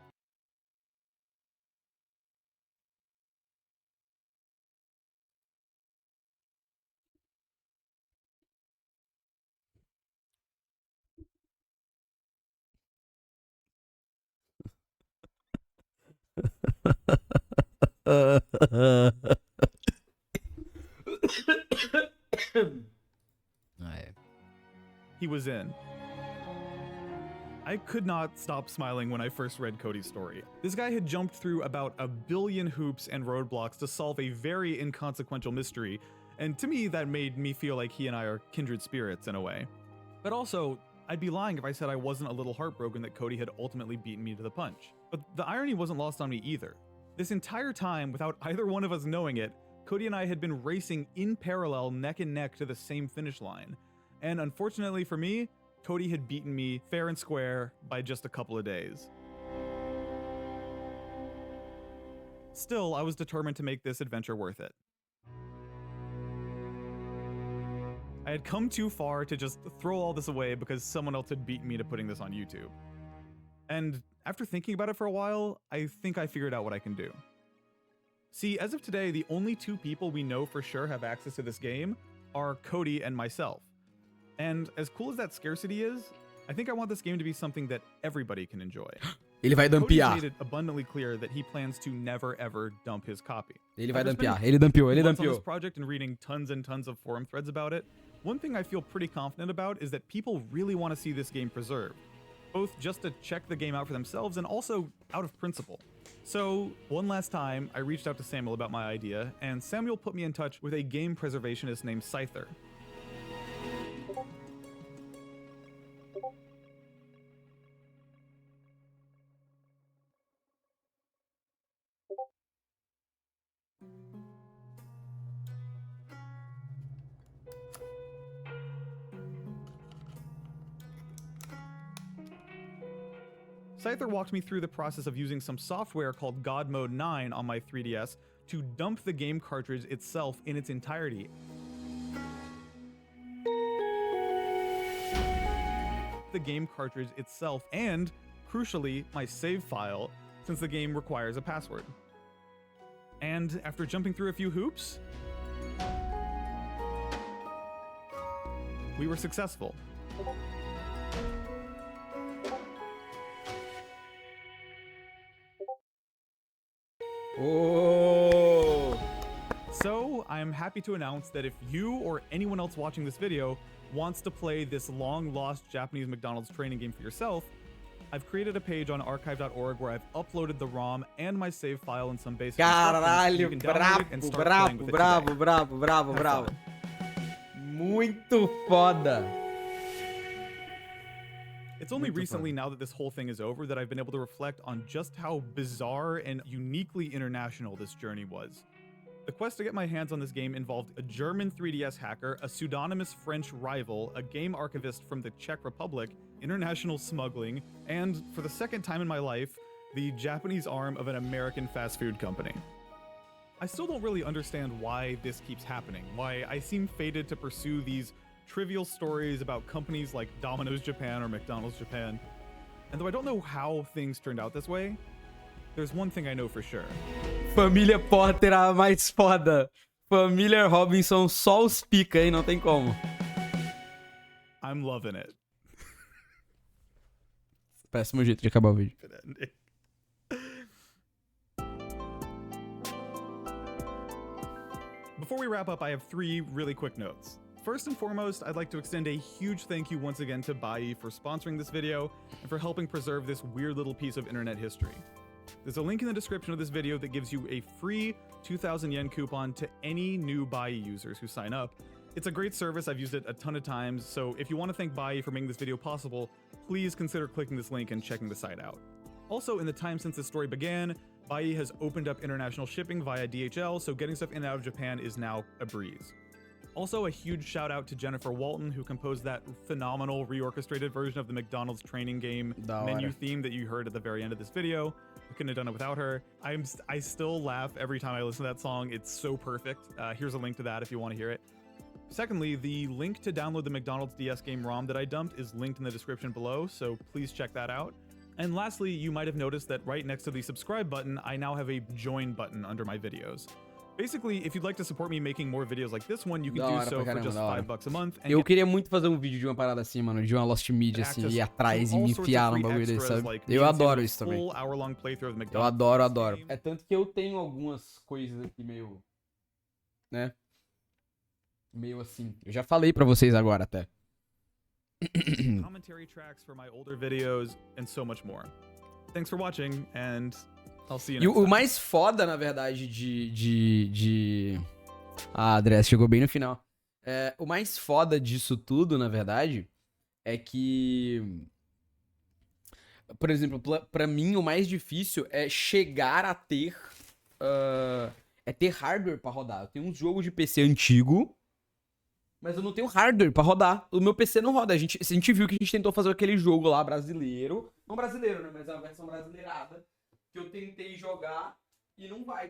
He was in. I could not stop smiling when I first read Cody's story. This guy had jumped through about 1 billion hoops and roadblocks to solve a very inconsequential mystery, and to me that made me feel like he and I are kindred spirits in a way. But also, I'd be lying if I said I wasn't a little heartbroken that Cody had ultimately beaten me to the punch. But the irony wasn't lost on me either. This entire time, without either one of us knowing it, Cody and I had been racing in parallel neck and neck to the same finish line. And unfortunately for me, Cody had beaten me fair and square by just a couple of days. Still, I was determined to make this adventure worth it. I had come too far to just throw all this away because someone else had beaten me to putting this on YouTube. And after thinking about it for a while, I think I figured out what I can do. See, as of today, the only 2 people we know for sure have access to this game are Cody and myself. And as cool as that scarcity is, I think I want this game to be something that everybody can enjoy. Ele vai Cody's dumpear. made it abundantly clear that he plans to never ever dump his copy. Ele vai After dumpear. spending Ele dumpeou, ele months on this dumpeou. project and reading tons and tons of forum threads about it, one thing I feel pretty confident about is that people really want to see this game preserved, both just to check the game out for themselves and also out of principle. So, one last time, I reached out to Samuel about my idea, and Samuel put me in touch with a game preservationist named Scyther. Scyther walked me through the process of using some software called God Mode 9 on my 3DS to dump the game cartridge itself in its entirety. The game cartridge itself and, crucially, my save file, since the game requires a password. And after jumping through a few hoops, we were successful. Oh! So, I'm happy to announce that if you or anyone else watching this video wants to play this long-lost Japanese McDonald's training game for yourself, I've created a page on archive.org where I've uploaded the ROM and my save file and some basic instructions so you can download it and start playing with it today. Bravo. Muito foda. It's only recently, now that this whole thing is over, that I've been able to reflect on just how bizarre and uniquely international this journey was. The quest to get my hands on this game involved a German 3DS hacker, a pseudonymous French rival, a game archivist from the Czech Republic, international smuggling, and, for the second time in my life, the Japanese arm of an American fast food company. I still don't really understand why this keeps happening, why I seem fated to pursue these trivial stories about companies like Domino's Japan or McDonald's Japan. And though I don't know how things turned out this way, there's one thing I know for sure. Família Potter a mais foda. Família Robinson só os pica, hein? Não tem como. I'm loving it. Péssimo jeito de acabar o vídeo. Before we wrap up, I have 3 really quick notes. First and foremost, I'd like to extend a huge thank you once again to Bai for sponsoring this video and for helping preserve this weird little piece of internet history. There's a link in the description of this video that gives you a free 2,000 yen coupon to any new Bai users who sign up. It's a great service, I've used it a ton of times, so if you want to thank Bai for making this video possible, please consider clicking this link and checking the site out. Also, in the time since this story began, Bai has opened up international shipping via DHL, so getting stuff in and out of Japan is now a breeze. Also, a huge shout out to Jennifer Walton, who composed that phenomenal reorchestrated version of the McDonald's training game menu theme that you heard at the very end of this video. I couldn't have done it without her. I still laugh every time I listen to that song. It's so perfect. Here's a link to that if you want to hear it. Secondly, the link to download the McDonald's DS game ROM that I dumped is linked in the description below, so please check that out. And lastly, you might have noticed that right next to the subscribe button, I now have a join button under my videos. Basically, if you'd like to support me making more videos like this one, you can do so for just $5 a month. Eu queria muito fazer um vídeo de uma parada assim, mano, de uma Lost Media assim, ir atrás e me enfiar num bagulho desse, sabe? Eu adoro isso também. Eu adoro, adoro. É tanto que eu tenho algumas coisas aqui meio, né? Meio assim. Eu já falei pra vocês agora até. Commentary tracks for my older videos and so much more. Thanks for watching and I'll see you next time. E o mais foda, na verdade, Ah, André, chegou bem no final. O mais foda disso tudo, na verdade, é que... Por exemplo, pra mim, o mais difícil é chegar a ter... é ter hardware pra rodar. Eu tenho um jogo de PC antigo, mas eu não tenho hardware pra rodar. O meu PC não roda. A gente viu que a gente tentou fazer aquele jogo lá brasileiro. Não brasileiro, né? Mas é uma versão brasileirada. Que eu tentei jogar e não vai.